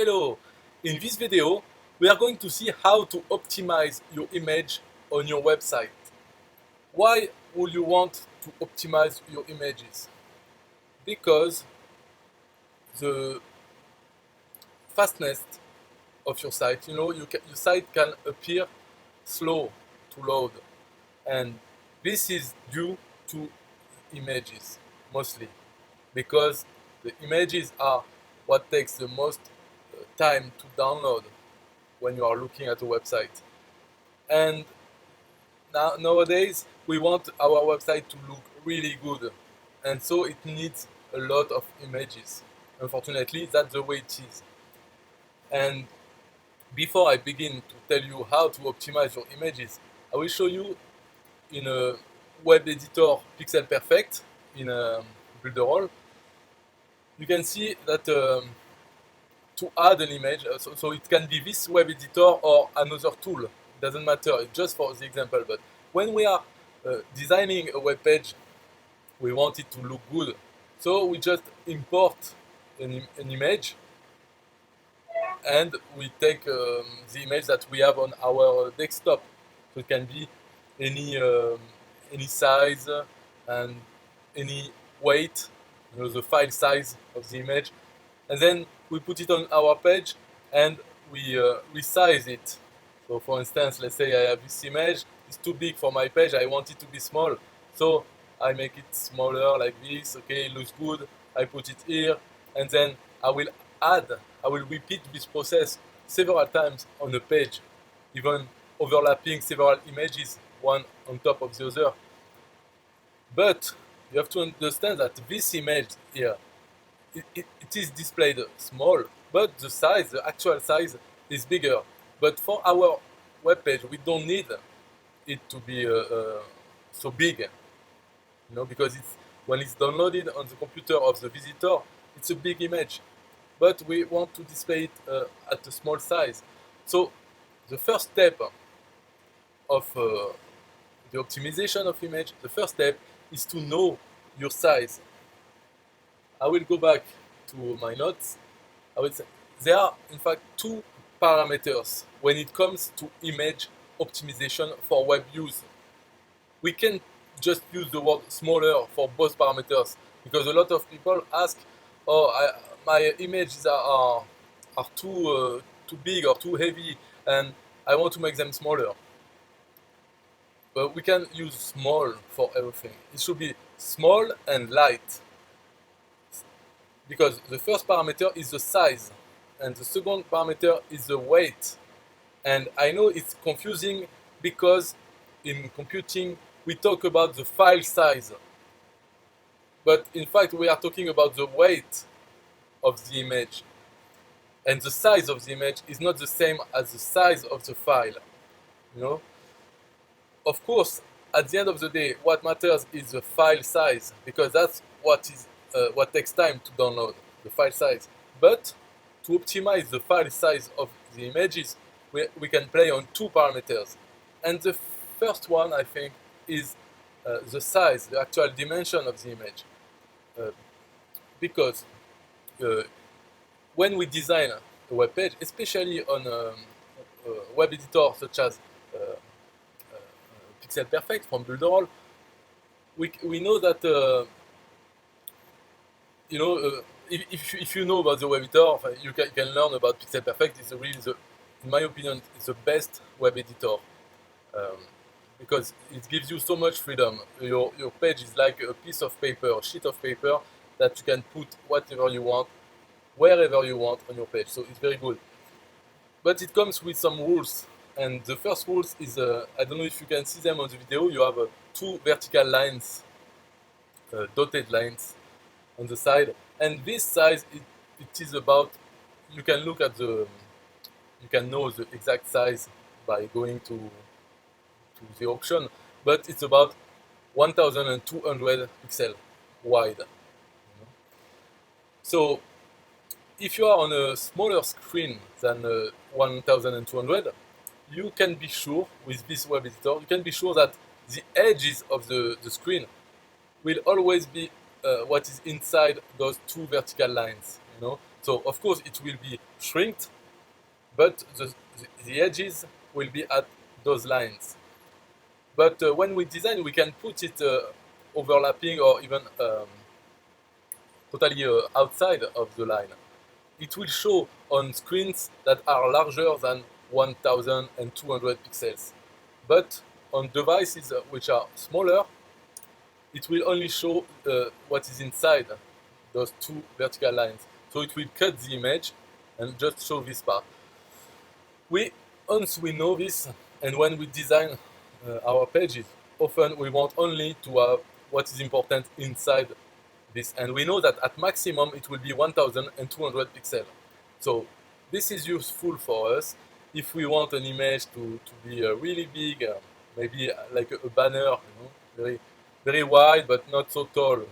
Hello! In this video, we are going to see how to optimize your image on your website. Why would you want to optimize your images? Because the fastness of your site, your site can appear slow to load, and this is due to images mostly, because the images are what takes the most time to download when you are looking at a website. And nowadays, we want our website to look really good, and so it needs a lot of images. Unfortunately, that's the way it is. And before I begin to tell you how to optimize your images, I will show you in a web editor Pixel Perfect in Builderall. You can see that to add an image, so it can be this web editor or another tool. It doesn't matter, it's just for the example. But when we are designing a web page, we want it to look good. So we just import an image, and we take the image that we have on our desktop. So it can be any size and any weight, the file size of the image, and then we put it on our page and we resize it. So for instance, let's say I have this image, it's too big for my page, I want it to be small. So I make it smaller like this, okay, it looks good, I put it here, and then I will repeat this process several times on the page, even overlapping several images, one on top of the other. But you have to understand that this image here, it is displayed small, but the actual size is bigger. But for our web page, we don't need it to be so big, because when it's downloaded on the computer of the visitor, it's a big image. But we want to display it at a small size. So the first step of the optimization of image, the first step is to know your size. I will go back to my notes. I would say there are in fact two parameters when it comes to image optimization for web use. We can just use the word smaller for both parameters, because a lot of people ask, oh, my images are too big or too heavy, and I want to make them smaller. But we can use small for everything. It should be small and light, because the first parameter is the size and the second parameter is the weight. And I know it's confusing because in computing we talk about the file size, but in fact we are talking about the weight of the image, and the size of the image is not the same as the size of the file. Of course, at the end of the day, what matters is the file size, because that's what takes time to download, the file size. But to optimize the file size of the images, we can play on two parameters. And the first one, I think, is the size, the actual dimension of the image. Because when we design a web page, especially on a web editor such as Pixel Perfect from Builderall, we know that if you know about the web editor, you can learn about Pixel Perfect. It's really, in my opinion, it's the best web editor, because it gives you so much freedom. Your page is like a piece of paper, a sheet of paper that you can put whatever you want, wherever you want on your page. So it's very good. But it comes with some rules. And the first rule is, I don't know if you can see them on the video, you have two vertical lines, dotted lines on the side. And this size, it is about, you can look at you can know the exact size by going to the option, but it's about 1200 pixels wide. So if you are on a smaller screen than 1200, you can be sure with this web editor, you can be sure that the edges of the screen will always be what is inside those two vertical lines. So of course it will be shrinked, but the edges will be at those lines. But when we design, we can put it overlapping or even totally outside of the line. It will show on screens that are larger than 1200 pixels. But on devices which are smaller, it will only show what is inside those two vertical lines. So it will cut the image and just show this part. Once we know this, and when we design our pages, often we want only to have what is important inside this. And we know that at maximum it will be 1200 pixels. So this is useful for us if we want an image to be really big, maybe like a banner, very, very wide but not so tall.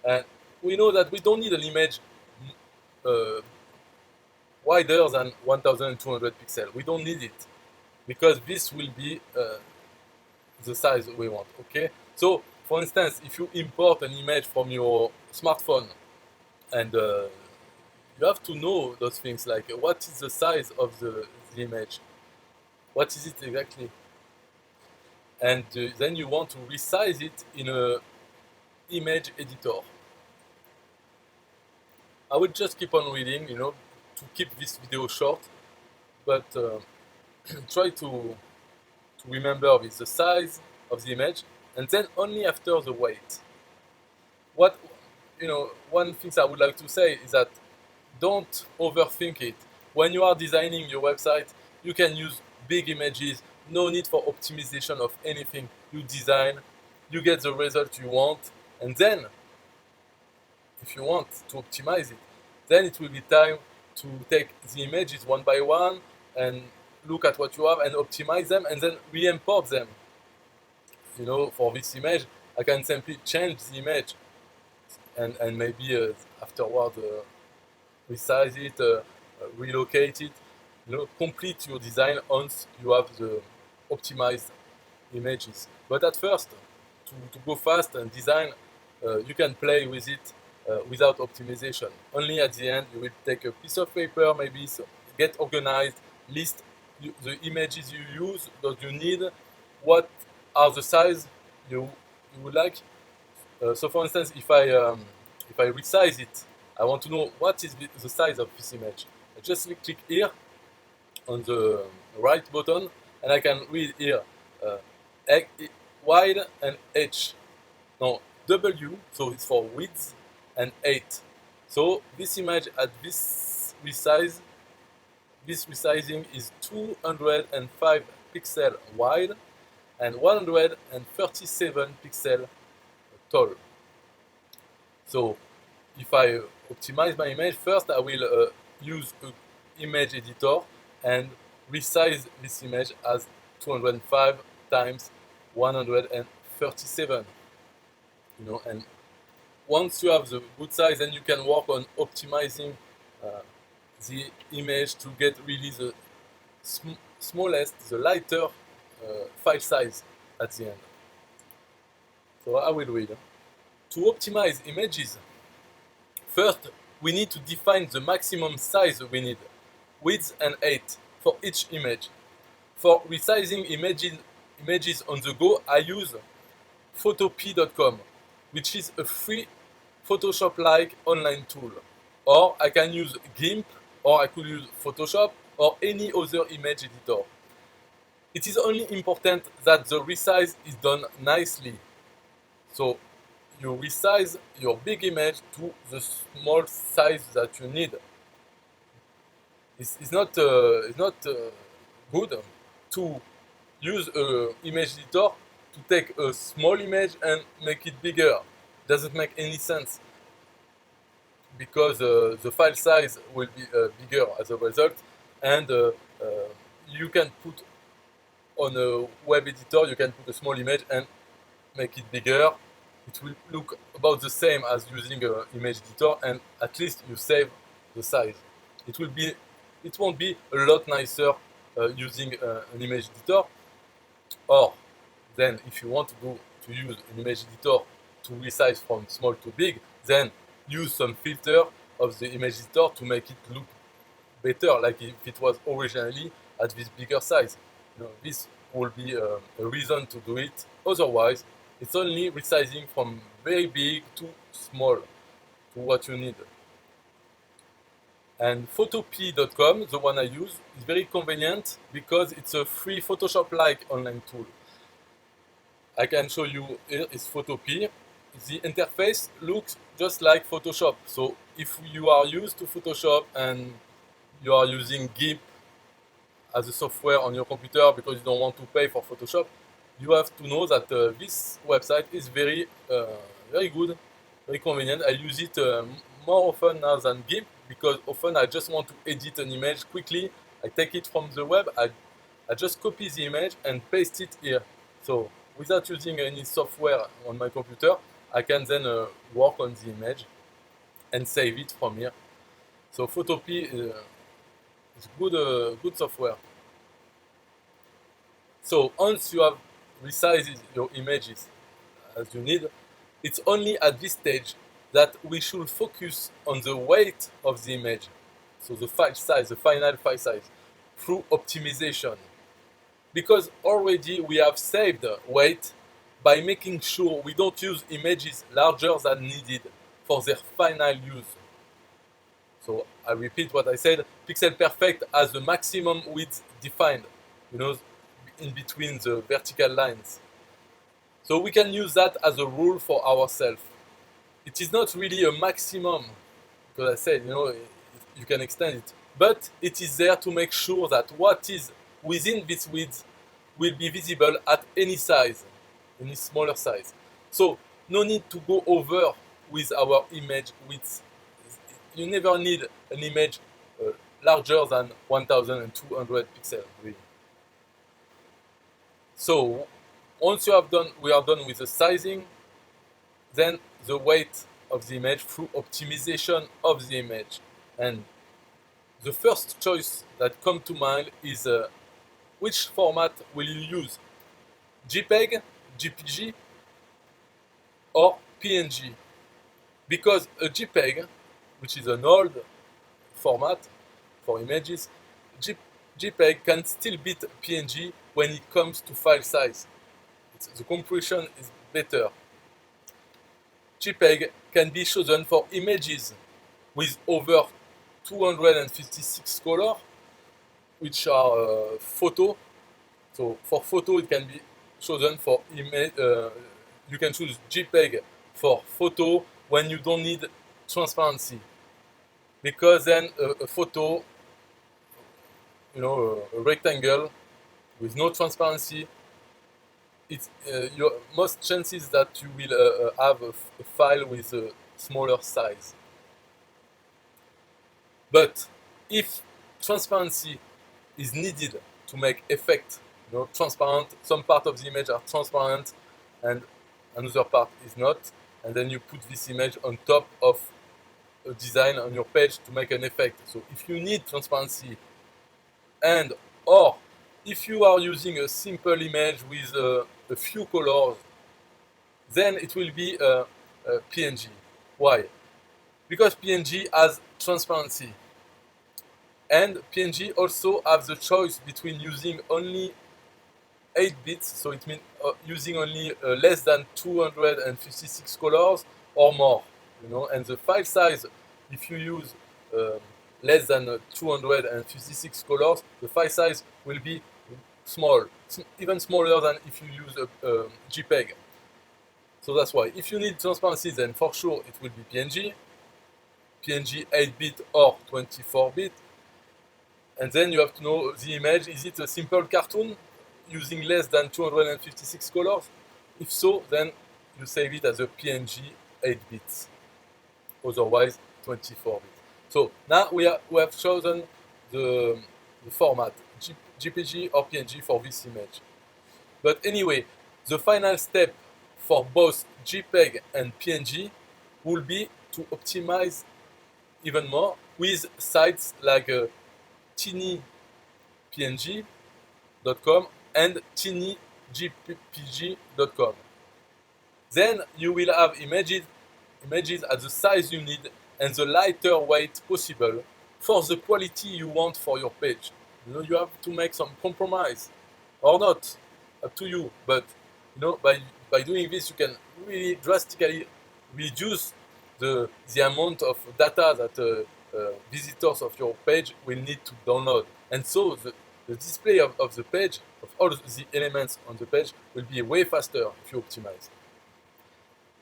And we know that we don't need an image uh, wider than 1200 pixels. We don't need it because this will be the size we want. Okay. So, for instance, if you import an image from your smartphone, and you have to know those things like what is the size of the image, what is it exactly, and then you want to resize it in a image editor. I will just keep on reading, to keep this video short, but try to remember with the size of the image, and then only after the weight. What one thing I would like to say is that don't overthink it. When you are designing your website, you can use big images, no need for optimization of anything. You design, you get the result you want, and then if you want to optimize it, then it will be time to take the images one by one and look at what you have and optimize them and then re-import them. For this image, I can simply change the image and maybe afterward resize it, relocate it, complete your design once you have the optimized images. But at first, to go fast and design, you can play with it without optimization. Only at the end, you will take a piece of paper, maybe get organized, list the images you use, that you need, what are the size you would like. So for instance, if I resize it, I want to know what is the size of this image. I just click here on the right button, and I can read here wide and H. Now W, so it's for width, and 8. So this image at this resizing is 205 pixel wide and 137 pixel tall. So if I optimize my image, first I will use an image editor and resize this image as 205 times 137. And once you have the good size, then you can work on optimizing the image to get really the smallest, the lighter file size at the end. So I will read. To optimize images, first we need to define the maximum size we need, width and height for each image. For resizing images on the go, I use photopea.com, which is a free Photoshop-like online tool. Or I can use GIMP, or I could use Photoshop, or any other image editor. It is only important that the resize is done nicely. So you resize your big image to the small size that you need. It's not good to use an image editor to take a small image and make it bigger. Doesn't make any sense because the file size will be bigger as a result, and you can put on a web editor, you can put a small image and make it bigger. It will look about the same as using an image editor, and at least you save the size. It won't be a lot nicer using an image editor. Or then, if you want to use an image editor to resize from small to big, then use some filter of the image editor to make it look better, like if it was originally at this bigger size. This will be a reason to do it. Otherwise, it's only resizing from very big to small to what you need. And Photopea.com, the one I use, is very convenient because it's a free Photoshop-like online tool. I can show you. Here is Photopea. The interface looks just like Photoshop. So if you are used to Photoshop and you are using GIMP as a software on your computer because you don't want to pay for Photoshop, you have to know that this website is very good, very convenient. I use it more often now than GIMP because often I just want to edit an image quickly. I take it from the web, I just copy the image and paste it here. So without using any software on my computer, I can then work on the image and save it from here. So Photopea is good software. So once you have resized your images as you need, it's only at this stage that we should focus on the weight of the image. So the file size, the final file size, through optimization. Because already we have saved weight by making sure we don't use images larger than needed for their final use. So I repeat what I said, Pixel Perfect has the maximum width defined, in between the vertical lines. So we can use that as a rule for ourselves. It is not really a maximum, because I said, you can extend it, but it is there to make sure that what is within this width will be visible at any size, any smaller size. So no need to go over with our image width. You never need an image larger than 1200 pixels, really. So once we are done with the sizing, then the weight of the image through optimization of the image. And the first choice that comes to mind is which format will you use? JPEG, JPG, or PNG? Because a JPEG, which is an old format for images, JPEG can still beat PNG when it comes to file size. The compression is better. JPEG can be chosen for images with over 256 colors, which are photo. So for photo, it can be chosen for image. You can choose JPEG for photo when you don't need transparency, because then a photo, a rectangle with no transparency, your most chances that you will have a file with a smaller size. But if transparency is needed to make effect, transparent, some part of the image are transparent and another part is not, and then you put this image on top of a design on your page to make an effect. So if you need transparency, and or if you are using a simple image with a few colors, then it will be a PNG. Why? Because PNG has transparency. And PNG also have the choice between using only 8 bits, so it means using only less than 256 colors or more. And the file size, if you use less than 256 colors, the file size will be small, even smaller than if you use a JPEG. So that's why. If you need transparency, then for sure it will be PNG. PNG 8-bit or 24-bit. And then you have to know the image. Is it a simple cartoon using less than 256 colors? If so, then you save it as a PNG 8 bits. Otherwise, 24 bits. So now we have chosen the format, JPG or PNG for this image. But anyway, the final step for both JPEG and PNG will be to optimize even more with sites like tinypng.com and tinygpg.com. Then you will have images at the size you need and the lighter weight possible for the quality you want for your page. You have to make some compromise, or not, up to you. But by doing this, you can really drastically reduce the amount of data that visitors of your page will need to download, and so the display of the page, of all the elements on the page, will be way faster if you optimize.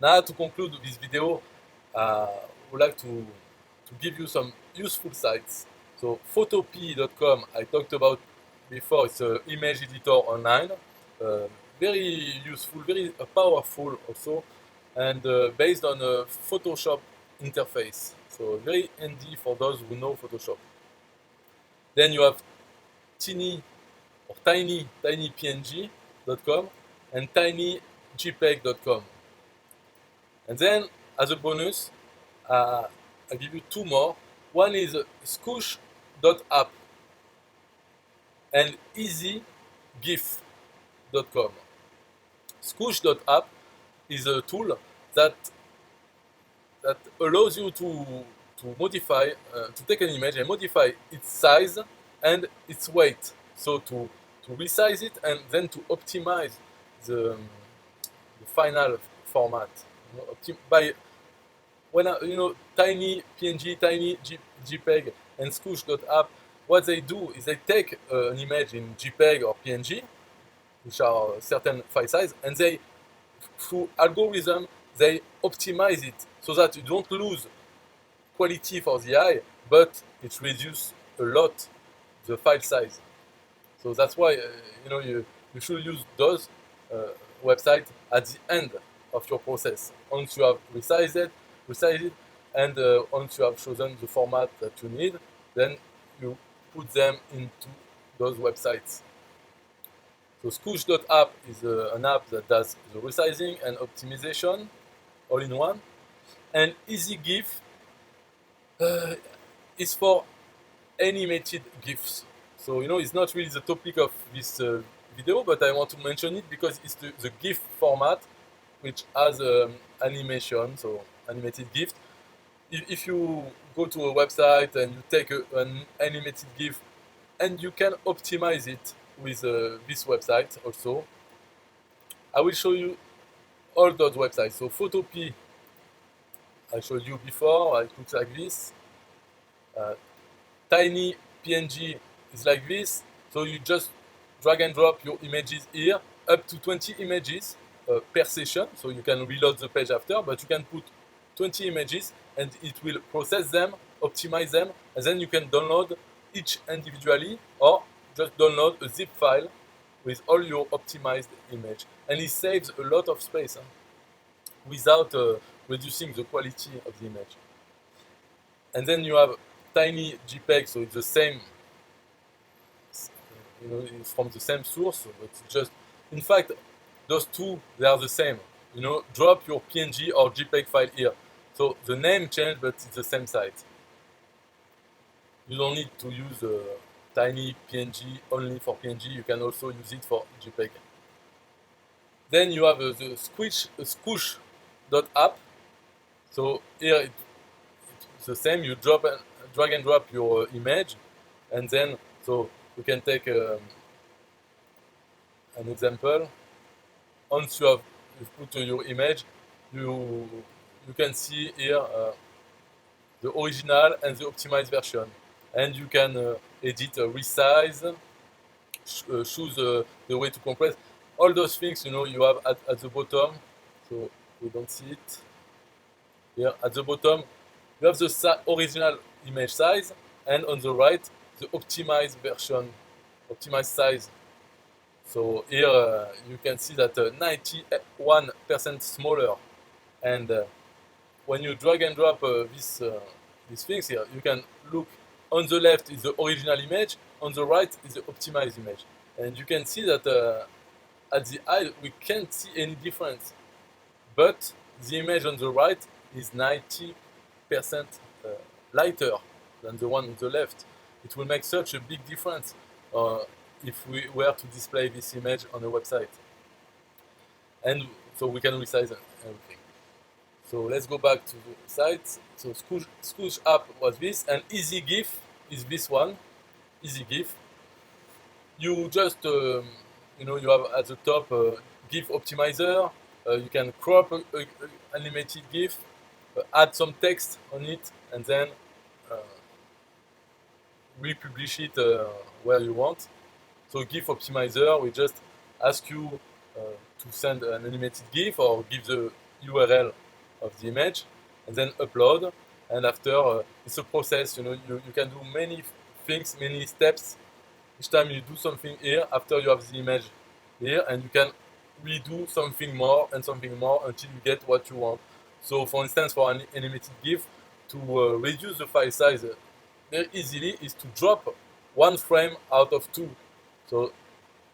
Now, to conclude this video, I would like to give you some useful sites. So photopea.com, I talked about before. It's an image editor online, very useful, very powerful also, and based on a Photoshop interface. So very handy for those who know Photoshop. Then you have tinypng.com and tinygpeg.com. And then, as a bonus, I give you two more. One is scoosh.app and easygif.com. Scoosh.app is a tool that allows you to modify, to take an image and modify its size and its weight. So to resize it and then to optimize the final format. Tiny PNG, Tiny JPEG, and Scoosh.app, what they do is they take an image in JPEG or PNG, which are certain file size, and they, through algorithm, they optimize it so that you don't lose quality for the eye, but it reduces a lot the file size. So that's why you should use those websites at the end of your process. Once you have resized it, and once you have chosen the format that you need, then you put them into those websites. So Scoosh.app is an app that does the resizing and optimization all in one. And EasyGIF is for animated GIFs. So it's not really the topic of this video, but I want to mention it because it's the GIF format which has animation, so animated GIF. If you go to a website and you take an animated GIF and you can optimize it with this website also, I will show you all those websites. So Photopea, I showed you before, it looks like this. Tiny PNG is like this. So you just drag and drop your images here, up to 20 images per session. So you can reload the page after, but you can put 20 images and it will process them, optimize them, and then you can download each individually or just download a zip file with all your optimized image. And it saves a lot of space without reducing the quality of the image. And then you have Tiny JPEG, so it's the same, it's from the same source, but just, in fact, those two, they are the same. Drop your PNG or JPEG file here. So the name changed, but it's the same site. You don't need to use Tiny PNG only for PNG. You can also use it for JPEG. Then you have the Scoosh.app. So here it's the same. You drag and drop your image, and then so you can take an example. Once you've put your image, you can see here the original and the optimized version, and you can edit, resize, choose the way to compress. All those things you have at the bottom. So we don't see it here at the bottom. You have the original image size, and on the right the optimized version, optimized size. So here you can see that 91% smaller, and when you drag and drop these things here, you can look on the left is the original image, on the right is the optimized image, and you can see that at the eye we can't see any difference, but the image on the right is 90% lighter than the one on the left. It will make such a big difference if we were to display this image on a website. And so we can resize everything. So let's go back to the site. So Scoosh app was this, and EasyGIF is this one. EasyGIF. You just you have at the top GIF optimizer. You can crop a animated GIF, add some text on it, and then uh, republish it where you want. So GIF optimizer, we just ask you to send an animated GIF or give the URL of the image, and then upload. And after, it's a process. You can do many things, many steps. Each time you do something here, after you have the image here, and you can redo something more and something more until you get what you want. So, for instance, for an animated GIF, to reduce the file size very easily is to drop one frame out of two. So,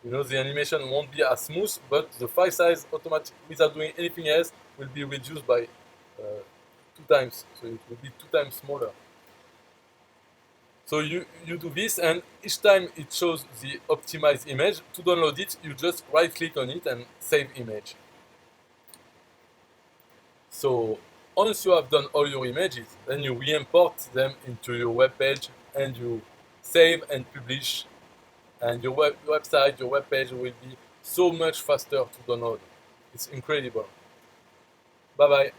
the animation won't be as smooth, but the file size automatically, without doing anything else, will be reduced by 2 times. So it will be 2 times smaller. So you do this, and each time it shows the optimized image. To download it, you just right click on it and save image. So once you have done all your images, then you re-import them into your web page and you save and publish, and your website, your web page will be so much faster to download. It's incredible. Bye bye.